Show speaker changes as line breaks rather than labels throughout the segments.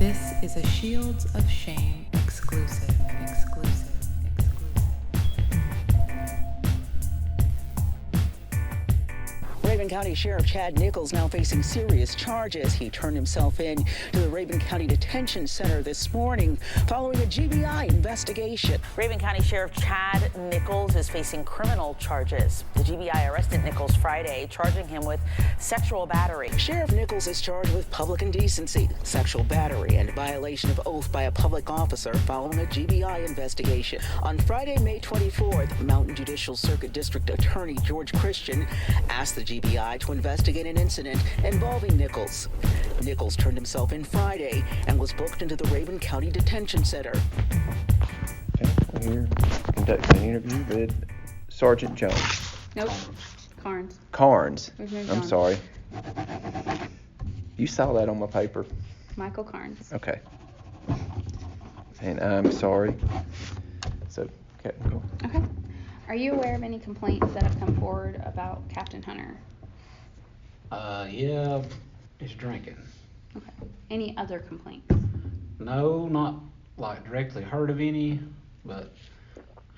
This is a Shields of Shame exclusive.
Rabun County Sheriff Chad Nichols now facing serious charges. He turned himself in to the Rabun County Detention Center this morning following a GBI investigation.
Rabun County Sheriff Chad Nichols is facing criminal charges. The GBI arrested Nichols Friday, charging him with sexual battery.
Sheriff Nichols is charged with public indecency, sexual battery, and violation of oath by a public officer following a GBI investigation. On Friday, May 24th, Mountain Judicial Circuit District Attorney George Christian asked the GBI to investigate an incident involving Nichols. Nichols turned himself in Friday and was booked into the Rabun County Detention Center.
Okay, we're here conducting an interview with Sergeant Jones.
Nope. Carnes.
Carnes.
There's no
I'm
John.
sorry. You saw that on my paper.
Michael Carnes.
Okay. And I'm sorry. So, okay, go.
Okay. Are you aware of any complaints that have come forward about Captain Hunter?
Yeah, he's drinking.
Okay. Any other complaints?
No, not like directly heard of any, but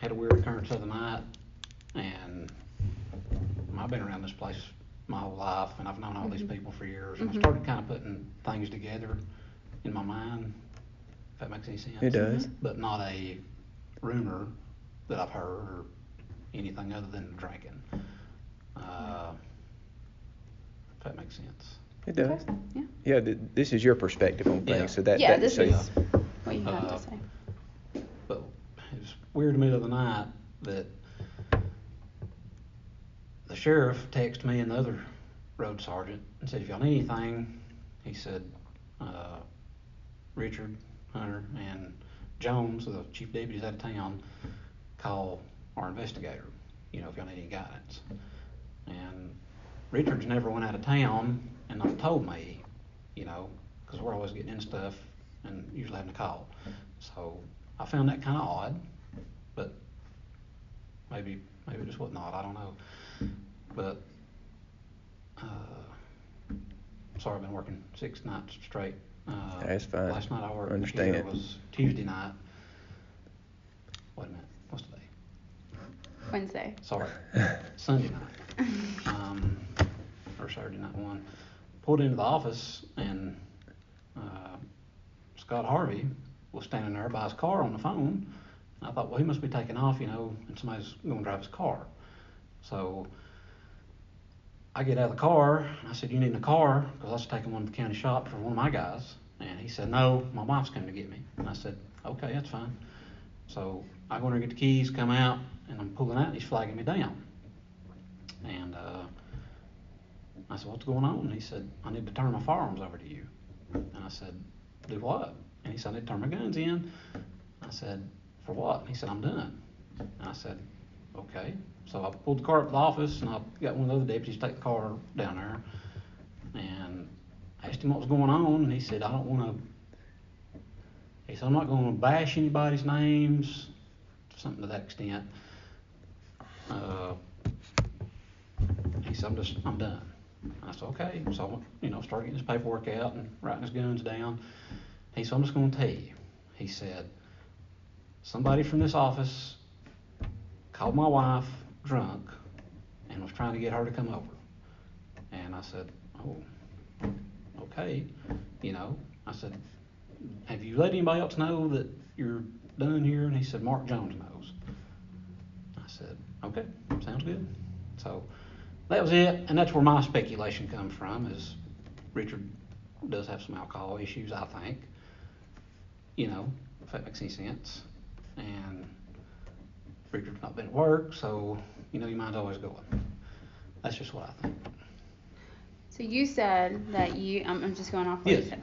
had a weird occurrence the other night, and I've been around this place my whole life, and I've known all these people for years, and I started kind of putting things together in my mind, if that makes any sense.
It does.
But not a rumor that I've heard or anything other than drinking. If that makes sense.
It does.
Okay. Yeah.
Yeah, this is your perspective on things,
Yeah.
so that.
Yeah,
that
this
so,
is what you have to say.
But it was weird to me the other night that the sheriff texted me and the other road sergeant and said, if y'all need anything, he said, Richard, Hunter, and Jones, the chief deputies out of town, call our investigator, if y'all need any guidance. And Richard's never went out of town and not told me, because we're always getting in stuff and usually having to call. So I found that kind of odd, but maybe it just wasn't odd, I don't know. But, sorry, I've been working 6 nights straight.
That's fine.
Last night I worked
Understand.
here was Tuesday night. Wait a minute, what's today?
Wednesday.
Sorry, Sunday night. Or Saturday night one. Pulled into the office and Scott Harvey was standing there by his car on the phone. And I thought, well, he must be taking off, and somebody's going to drive his car. So I get out of the car, and I said, you need a car? Because I was taking one to the county shop for one of my guys. And he said, no, my wife's coming to get me. And I said, okay, that's fine. So I go in there and get the keys, come out, and I'm pulling out, and he's flagging me down. And I said, what's going on? And he said, I need to turn my firearms over to you. And I said, do what? And he said, I need to turn my guns in. I said, for what? And he said, I'm done. And I said, okay. So I pulled the car up to the office, and I got one of the other deputies to take the car down there. And asked him what was going on, and he said, I don't want to, he said, I'm not going to bash anybody's names, something to that extent. He said, I'm done. I said, okay. So, started getting his paperwork out and writing his guns down. He said, I'm just going to tell you. He said, somebody from this office called my wife drunk and was trying to get her to come over. And I said, oh, okay. I said, have you let anybody else know that you're done here? And he said, Mark Jones knows. I said, okay, sounds good. So that was it, and that's where my speculation comes from, is Richard does have some alcohol issues, I think. If that makes any sense. And Richard's not been at work, so, your mind's always going. That's just what I think.
So you said that I'm just going off what you
Yes.
said.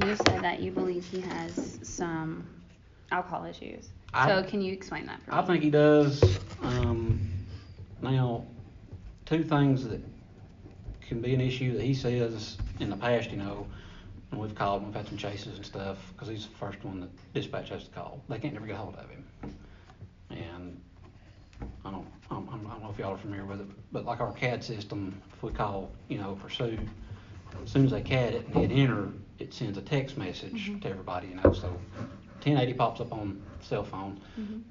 You said that you believe he has some alcohol issues.
I-
So can you explain that for me?
I think he does. Now, 2 things that can be an issue that he says in the past, and we've called him, we've had some chases and stuff, because he's the first one that dispatch has to call. They can't never get a hold of him. And I don't know if y'all are familiar with it, but like our CAD system, if we call, pursuit, as soon as they cat it and hit enter, it sends a text message to everybody, you know, so 1080 pops up on the cell phone.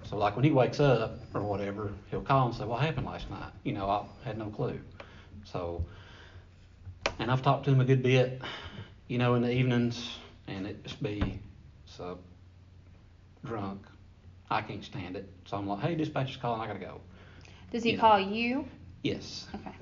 So like when he wakes up or whatever, he'll call and say, what happened last night? You know, I had no clue. So, and I've talked to him a good bit, you know, in the evenings, and it just be so drunk. I can't stand it. So I'm like, hey, dispatcher's calling, I gotta go.
Does he
You know.
call you?
Yes.
Okay.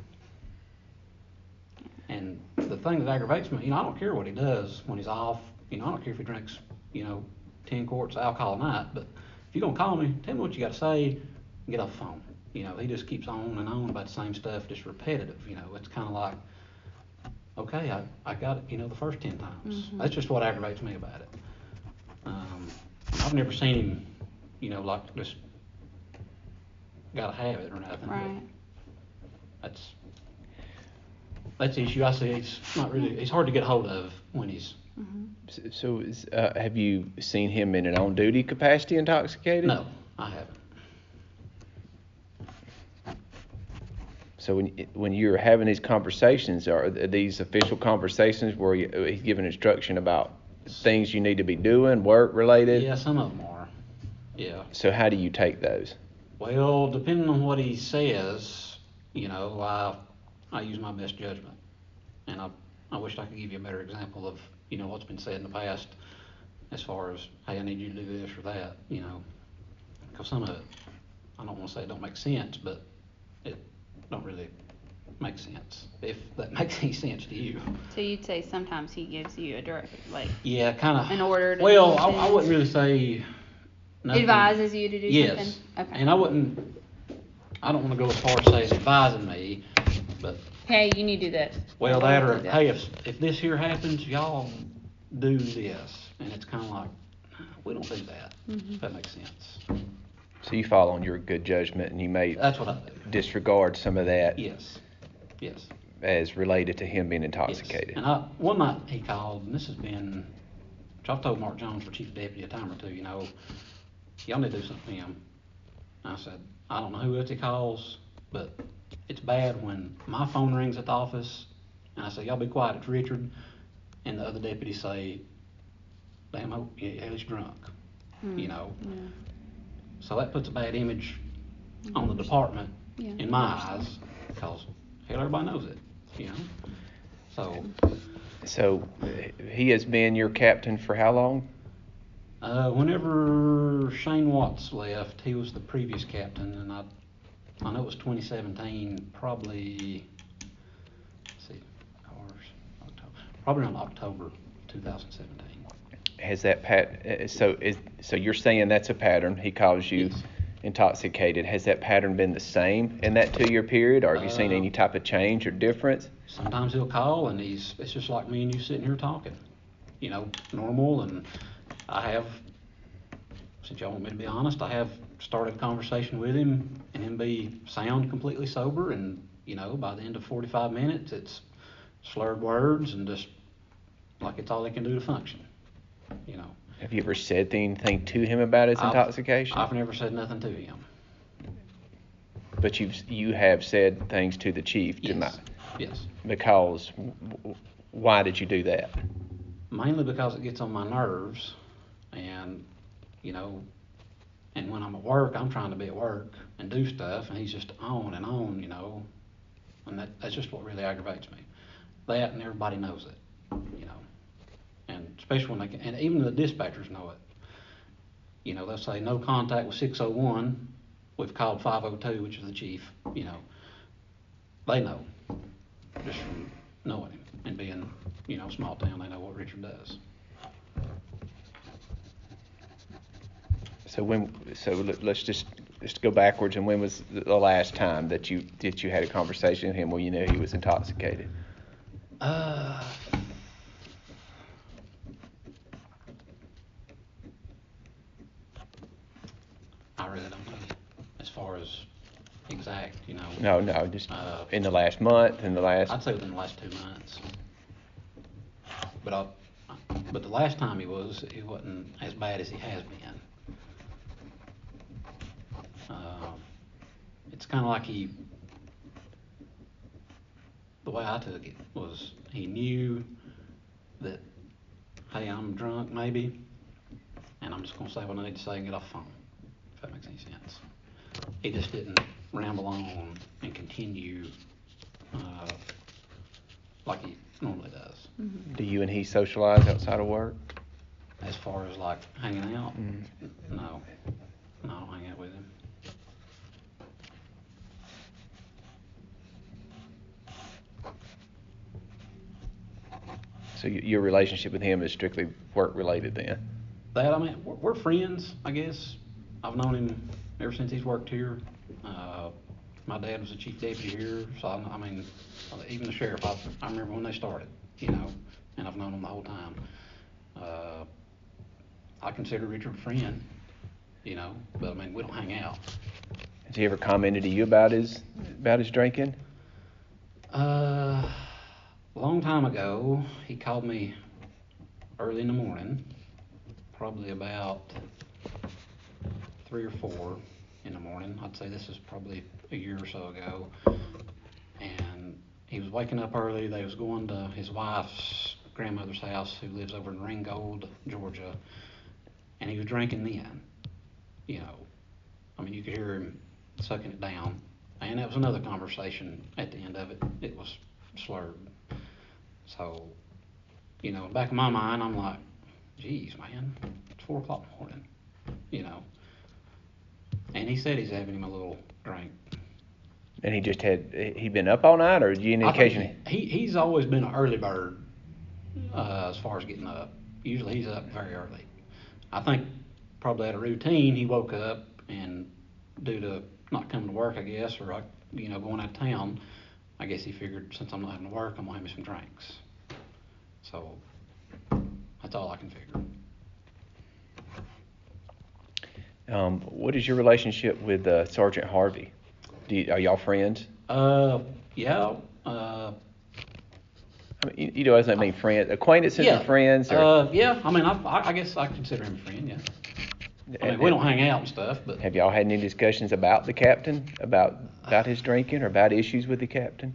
And the thing that aggravates me, you know, I don't care what he does when he's off. You know, I don't care if he drinks, you know, 10 quarts of alcohol a night. But if you're going to call me, tell me what you got to say, and get off the phone. You know, he just keeps on and on about the same stuff, just repetitive. You know, it's kind of like, okay, I got it, you know, the first 10 times. That's just what aggravates me about it. I've never seen him, you know, like just got to have it or nothing.
Right.
But that's the issue. I see he's hard to get hold of when he's.
So have you seen him in an on-duty capacity intoxicated?
No, I haven't.
So when you're having these conversations, are these official conversations where he's giving instruction about things you need to be doing, work related?
Yeah, some of them are. Yeah.
So how do you take those?
Well, depending on what he says, you know, I use my best judgment, and I wish I could give you a better example of, you know, what's been said in the past as far as, hey, I need you to do this or that, you know, because some of it, I don't want to say it don't make sense, but it don't really make sense, if that makes any sense to you.
So you'd say sometimes he gives you a direct, like,
Yeah, kind of.
an order to
Well,
do
I
things?
wouldn't really say nothing.
Advises you to do
Yes.
something? Okay.
And I don't want to go as far as say he's advising me, but
Hey, you need to do this.
well,
Or
that or,
do
hey, if this here happens, y'all do this. And it's kind of like, we don't do that, if that makes sense.
So you follow on your good judgment, and you may
That's what I do.
disregard some of that
Yes, yes.
as related to him being
yes.
intoxicated.
And one night he called, and this has been, which I've told Mark Jones, for chief deputy, a time or two, you know, y'all need to do something for him. I said, I don't know who else he calls, but it's bad when my phone rings at the office, and I say, y'all be quiet, it's Richard, and the other deputies say, damn, yeah, he's drunk, you know.
Yeah.
So that puts a bad image on the department
Yeah.
in my eyes, because hell, everybody knows it, you know. So,
So he has been your captain for how long?
whenever Shane Watts left, he was the previous captain, and I know it was 2017, probably, let's see, probably around October 2017.
Has that so you're saying that's a pattern? He calls you
Yes.
intoxicated. Has that pattern been the same in that 2-year period, or have you seen any type of change or difference?
Sometimes he'll call, and it's just like me and you sitting here talking, you know, normal. And I have, since y'all want me to be honest, I have started a conversation with him and him be sound completely sober, and, you know, by the end of 45 minutes, it's slurred words and just like it's all they can do to function, you know.
Have you ever said anything to him about his intoxication?
I've never said nothing to him.
But you have said things to the chief tonight.
Yes.
Because why did you do that?
Mainly because it gets on my nerves, and, you know, and when I'm at work, I'm trying to be at work and do stuff, and he's just on and on, you know, and that's just what really aggravates me. That, and everybody knows it, you know, and especially when and even the dispatchers know it. You know, they'll say no contact with 601. We've called 502, which is the chief, you know. They know, just from knowing him and being, you know, small town, they know what Richard does.
So let's just go backwards. And when was the last time that you had a conversation with him where you knew he was intoxicated?
I really don't know as far as exact, you know.
No, just in the last month,
I'd say within the last 2 months. But the last time he wasn't as bad as he has been. It's kind of like the way I took it was he knew that, hey, I'm drunk maybe, and I'm just going to say what I need to say and get off the phone, if that makes any sense. He just didn't ramble on and continue like he normally does.
Mm-hmm.
Do you and he socialize outside of work?
As far as like hanging out,
Mm-hmm.
no, I don't hang out with him.
So your relationship with him is strictly work related then?
That, I mean, we're friends, I guess. I've known him ever since he's worked here. My dad was the chief deputy here, so I mean, even the sheriff, I remember when they started, you know, and I've known him the whole time. I consider Richard a friend, you know, but I mean, we don't hang out.
Has he ever commented to you about his drinking?
A long time ago, he called me early in the morning, probably about 3 or 4 in the morning. I'd say this is probably a year or so ago. And he was waking up early. They was going to his wife's grandmother's house, who lives over in Ringgold, Georgia. And he was drinking then, you know. I mean, you could hear him sucking it down. And that was another conversation at the end of it. It was slurred. So, you know, back in my mind, I'm like, geez, man, it's 4 o'clock in the morning, you know. And he said he's having him a little drink.
And he been up all night, or do you occasionally?
He's always been an early bird as far as getting up. Usually he's up very early. I think probably out of routine, he woke up, and due to not coming to work, I guess, or, you know, going out of town, I guess he figured, since I'm not having to work, I'm going to have me some drinks. So that's all I can figure.
What is your relationship with Sergeant Harvey? Are y'all friends?
Yeah.
I mean, you know, doesn't mean friends, acquaintances
Yeah.
or friends? Or,
yeah. I mean, I guess I consider him a friend. Yeah. I mean, we don't hang out and stuff, but
have y'all had any discussions about the captain, about his drinking, or about issues with the captain?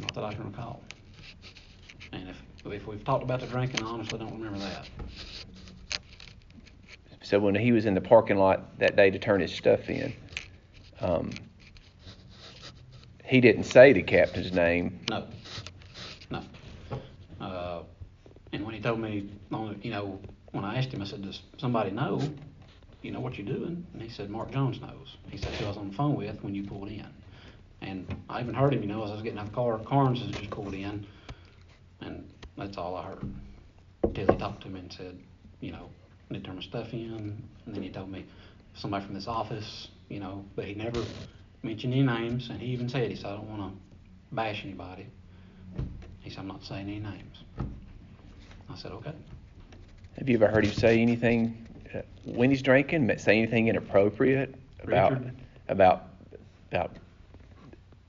not that I can recall. And if we've talked about the drinking, I honestly don't remember that.
So when he was in the parking lot that day to turn his stuff in, he didn't say the captain's name.
No. And when he told me, you know, when I asked him, I said, does somebody know, you know, what you're doing? And he said, Mark Jones knows. He said, who I was on the phone with when you pulled in. And I even heard him, you know, as I was getting out of the car, Carnes had just pulled in. And that's all I heard. Until he talked to me and said, you know, I need to turn my stuff in. And then he told me somebody from this office, you know, but he never mentioned any names. And he even said, he said, I don't want to bash anybody. He said, I'm not saying any names. I said, okay.
Have you ever heard him say anything when he's drinking? Say anything inappropriate about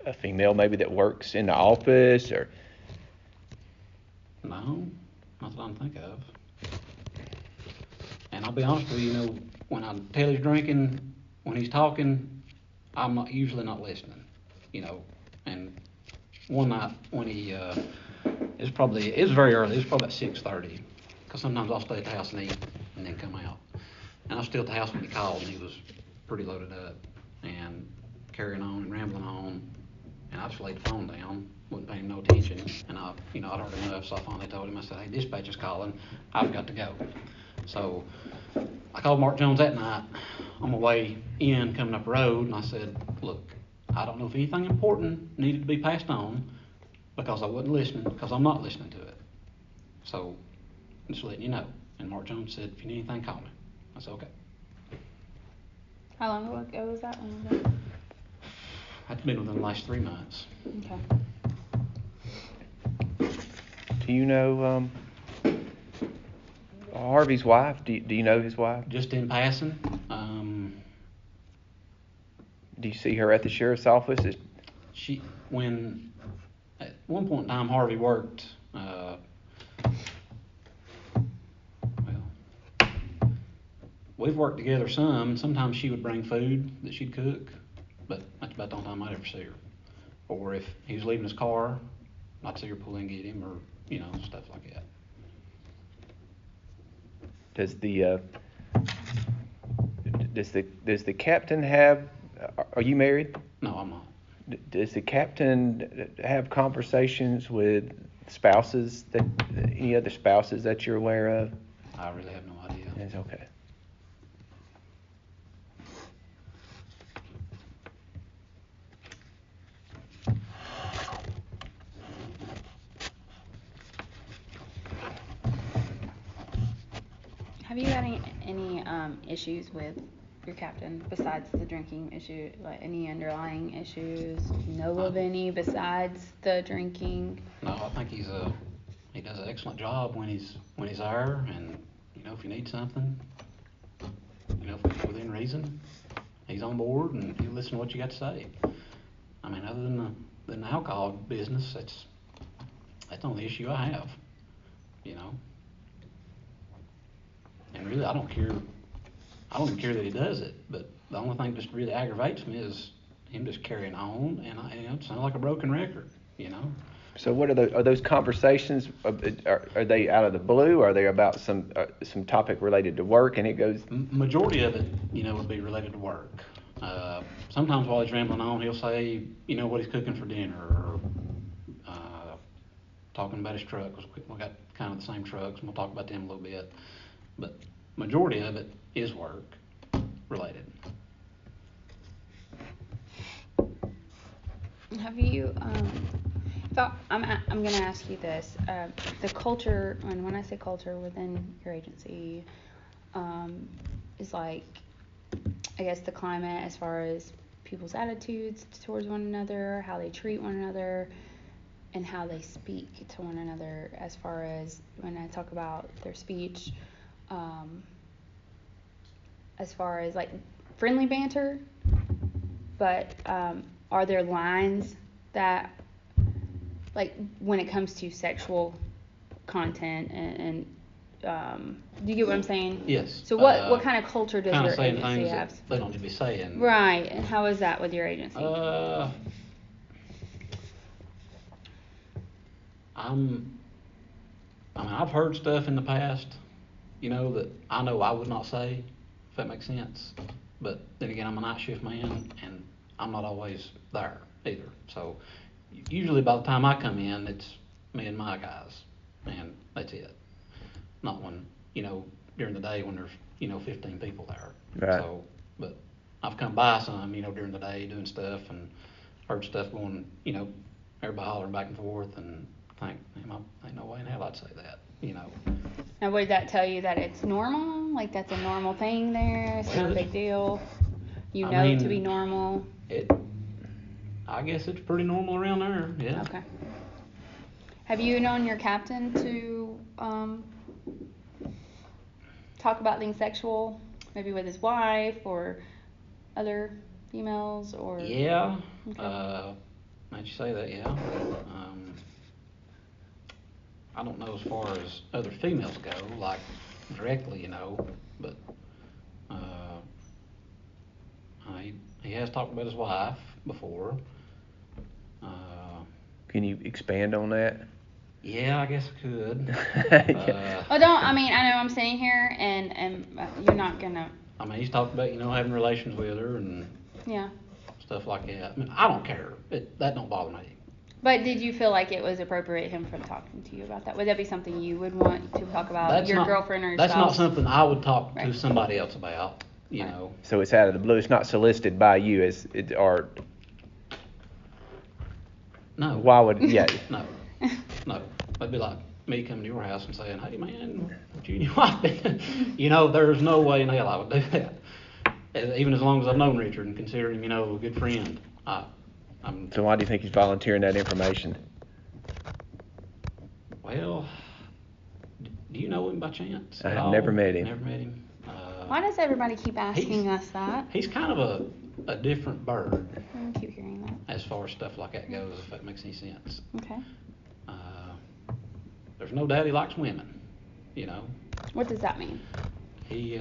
a female maybe that works in the office, or?
No, not that I can think of. And I'll be honest with you, you know, when I tell he's drinking, when he's talking, I'm usually not listening, you know. And one night when he, it was very early, it was probably about 6:30, because sometimes I'll stay at the house and eat and then come out. And I was still at the house when he called, and he was pretty loaded up and carrying on and rambling on. And I just laid the phone down, wasn't paying no attention. And I'd heard enough, so I finally told him, I said, hey, dispatch is calling, I've got to go. So I called Mark Jones that night on my way in, coming up the road, and I said, look, I don't know if anything important needed to be passed on, because I wasn't listening, because I'm not listening to it. So I'm just letting you know. And Mark Jones said, if you need anything, call me. I said, okay.
How long ago was that one?
That's been within the last 3 months.
Okay.
Do you know Harvey's wife? Do you know his wife?
Just in passing.
Do you see her at the sheriff's office?
At one point in time, Harvey worked, we've worked together some. Sometimes she would bring food that she'd cook, but that's about the only time I'd ever see her. Or if he was leaving his car, I'd see her pull in and get him, or, you know, stuff like that.
Does the captain have, are you married?
No, I'm not.
Does the captain have conversations with spouses, any other spouses that you're aware of?
I really have no idea.
It's okay.
Have you had any issues with your captain besides the drinking issue? Like any underlying issues? Know of any besides the drinking?
No, I think he does an excellent job when he's there, and you know, if you need something, you know, within reason, he's on board and he'll listen to what you got to say. I mean, other than the alcohol business, that's the only issue I have, you know. And really, I don't even care that he does it, but the only thing that just really aggravates me is him just carrying on, and it sounds like a broken record, you know.
So what are those conversations? Are they out of the blue? Are they about some topic related to work? And it goes.
Majority of it, you know, would be related to work. Sometimes while he's rambling on, he'll say, you know, what he's cooking for dinner, or talking about his truck. We got kind of the same trucks, and we'll talk about them a little bit. But majority of it is work related.
Have you? So I'm going to ask you this: the culture, and when I say culture within your agency, is like, I guess the climate as far as people's attitudes towards one another, how they treat one another, and how they speak to one another. As far as when I talk about their speech. As far as like friendly banter, but are there lines that, like when it comes to sexual content and do you get what I'm saying?
Yes.
So what kind of culture does your
saying
agency
things
have?
that they don't need to be saying.
Right, and how is that with your agency?
I've heard stuff in the past, you know, that I know I would not say, if that makes sense. But then again, I'm a night shift man, and I'm not always there either. So usually by the time I come in, it's me and my guys, and that's it. Not when, you know, during the day when there's, you know, 15 people there.
Right.
So, but I've come by some, you know, during the day doing stuff and heard stuff going, you know, everybody hollering back and forth, and think, man, ain't no way in hell I'd say that, you know.
Now, would that tell you that it's normal? Like that's a normal thing there? It's not a big deal? You know it to be normal?
I guess it's pretty normal around there, yeah.
Okay. Have you known your captain to talk about things sexual, maybe with his wife or other females, or?
Yeah.
Okay.
How'd you say that? Yeah. I don't know as far as other females go, like directly, you know, but he has talked about his wife before.
Can you expand on that?
Yeah, I guess I could.
I know I'm sitting here and you're not gonna.
I mean, he's talked about, you know, having relations with her and
Yeah.
stuff like that. I mean, I don't care. That don't bother me.
But did you feel like it was appropriate him from talking to you about that? Would that be something you would want to talk about your girlfriend or your
That's
spouse?
not something I would talk to
Right.
somebody else about, you
Right.
know.
So it's out of the blue. It's not solicited by you as it, or
No.
why would, yeah.
No. No. That'd be like me coming to your house and saying, hey, man, what you and your wife been? You know, there's no way in hell I would do that. Even as long as I've known Richard and consider him, you know, a good friend.
So why do you think he's volunteering that information?
Well, do you know him by chance?
I
at
have
all?
never met him.
Never met him.
Why does everybody keep asking us that?
He's kind of a different bird
I keep hearing that.
as far as stuff like that goes, if that makes any sense.
Okay.
There's no doubt he likes women, you know.
What does that mean?
He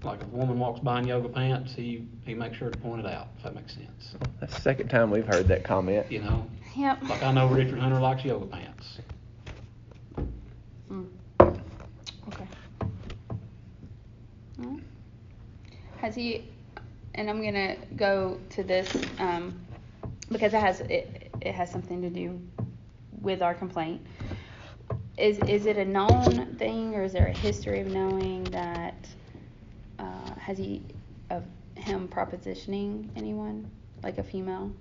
like if a woman walks by in yoga pants, he makes sure to point it out, if that makes sense.
That's the second time we've heard that comment.
You know?
Yep.
Like I know Richard Hunter likes yoga pants.
Okay. Well, has he, and I'm gonna go to this, because it has something to do with our complaint. Is it a known thing, or is there a history of knowing that, has he, of him propositioning anyone, like a female?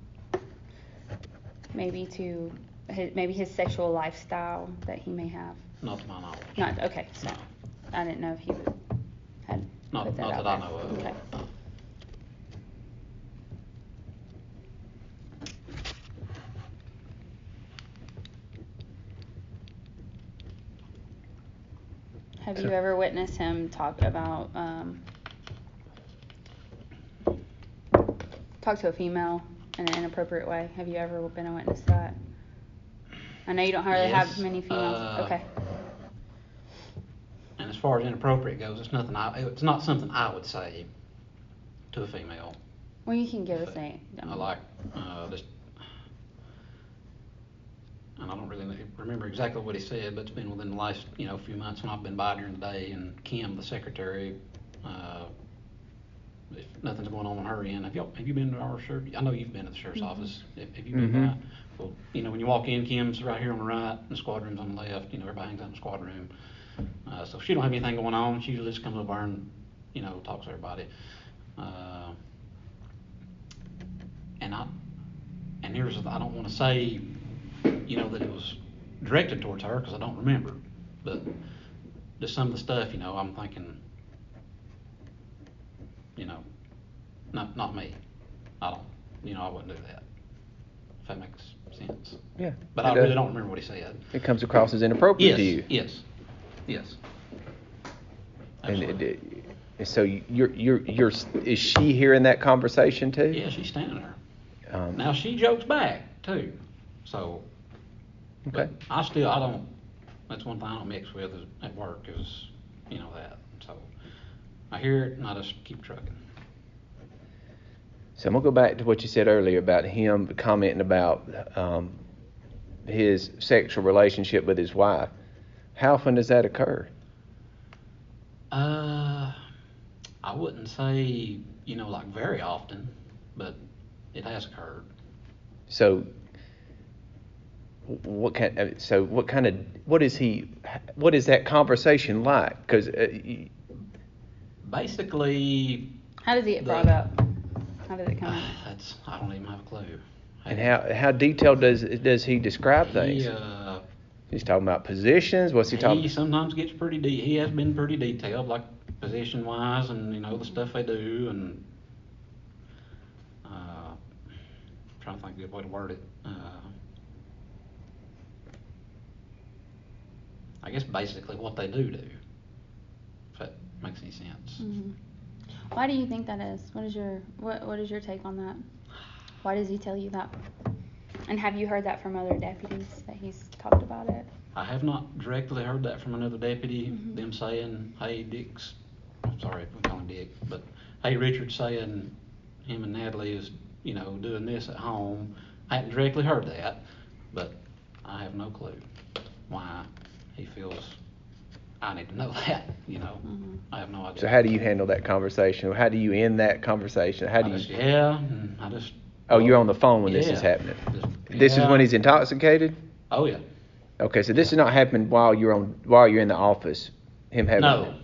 Maybe his sexual lifestyle that he may have?
Not to my knowledge.
Not, okay, so
No.
I didn't know if he had
Not
put that out
that I
there.
know of.
Okay.
No.
Have you ever witnessed him talk about, talk to a female in an inappropriate way? Have you ever been a witness to that? I know you don't really have
Yes,
many females. Okay.
And as far as inappropriate goes, it's not something I would say to a female.
Well, you can give us a.
I like just, and I don't really remember exactly what he said, but it's been within the last few months when I've been by during the day, and Kim, the secretary, if nothing's going on her end, have you been to our sheriff? I know you've been to the sheriff's office. Have you been by? Well, when you walk in, Kim's right here on the right, and the squad room's on the left. Everybody hangs out in the squad room. So if she don't have anything going on, she usually just comes over and talks to everybody. And here's I don't want to say that it was directed towards her, because I don't remember, but just some of the stuff I'm thinking not me. I wouldn't do that, if that makes sense.
Yeah.
But I really don't remember what he said.
It comes across as inappropriate to you.
Yes. Absolutely.
And so you're is she hearing that conversation too?
Yeah, she's standing there. Now she jokes back too, so.
Okay.
But I don't. That's one thing I don't mix with at work is that. So I hear it and I just keep trucking.
So I'm gonna go back to what you said earlier about him commenting about his sexual relationship with his wife. How often does that occur?
I wouldn't say like very often, but it has occurred.
So what is that conversation like? Because
basically.
How does he get brought up? How does it come up?
I don't even have a clue.
And how detailed does he describe things? He's talking about positions. What's he talking?
He sometimes gets pretty deep. He has been pretty detailed, like position wise, and the stuff they do, and trying to think of a good way to word it. I guess basically what they do, if that makes any sense.
Mm-hmm. Why do you think that is? What is your take on that? Why does he tell you that? And have you heard that from other deputies that he's talked about it?
I have not directly heard that from another deputy, them saying, hey, I'm sorry if we call him Dick, but hey, Richard's saying him and Natalie is, doing this at home. I haven't directly heard that, but I have no clue why he feels I need to know that, I have no idea.
So how do you handle that conversation? How do you end that conversation? Oh, you're on the phone when this is happening. This is when he's intoxicated?
Oh yeah.
Okay, so this is not happening while you're in the office. Him having
No.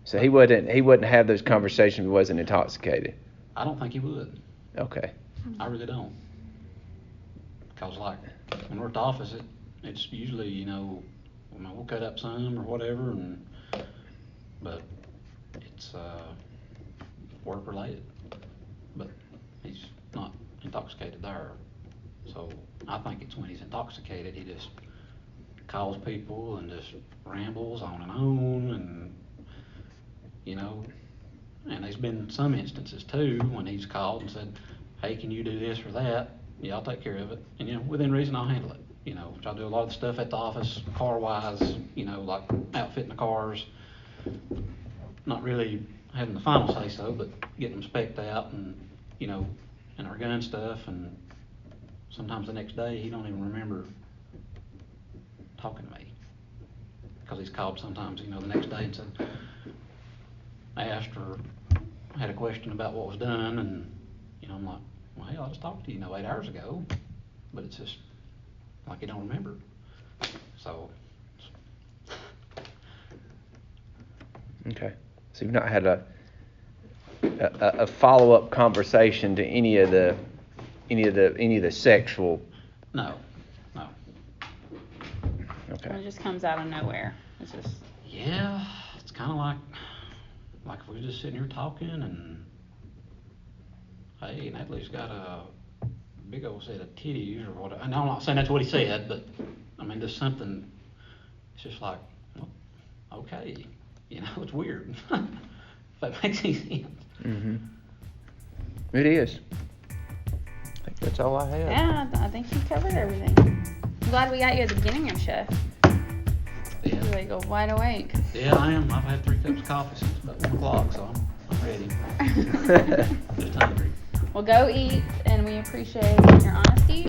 So he wouldn't have those conversations if he wasn't intoxicated.
I don't think he would.
Okay.
I really don't. Because like when we're at the office, it's usually we'll cut up some or whatever, but it's work related. But he's not intoxicated there, so I think it's when he's intoxicated he just calls people and just rambles on, and and there's been some instances too when he's called and said, hey, can you do this or that? Yeah, I'll take care of it, and within reason I'll handle it. Which I do a lot of the stuff at the office, car wise, like outfitting the cars. Not really having the final say so, but getting them spec'd out and, you know, and our gun stuff, and sometimes the next day he don't even remember talking to me. Because he's called sometimes, you know, the next day and said, I asked or had a question about what was done, and, you know, I'm like, well, hell, I just talked to you, 8 hours ago, but it's just like you don't remember. So.
Okay. So you've not had a follow-up conversation to any of the sexual.
No.
Okay.
It just comes out of nowhere. It's just.
Yeah, it's kind of like if we were just sitting here talking and, hey, Natalie's got a big old set of titties or whatever. And I'm not saying that's what he said, but I mean, just something. It's just like, well, okay, you know, it's weird. If that makes any sense.
Mm-hmm. It is. I think that's all I have.
Yeah, I think you covered everything. I'm glad we got you at the beginning of the shift.
Yeah.
You're like, go wide awake.
Yeah, I am. I've had 3 cups of coffee since about 1 o'clock, so I'm ready. Just hungry.
Well, go eat, and we appreciate your honesty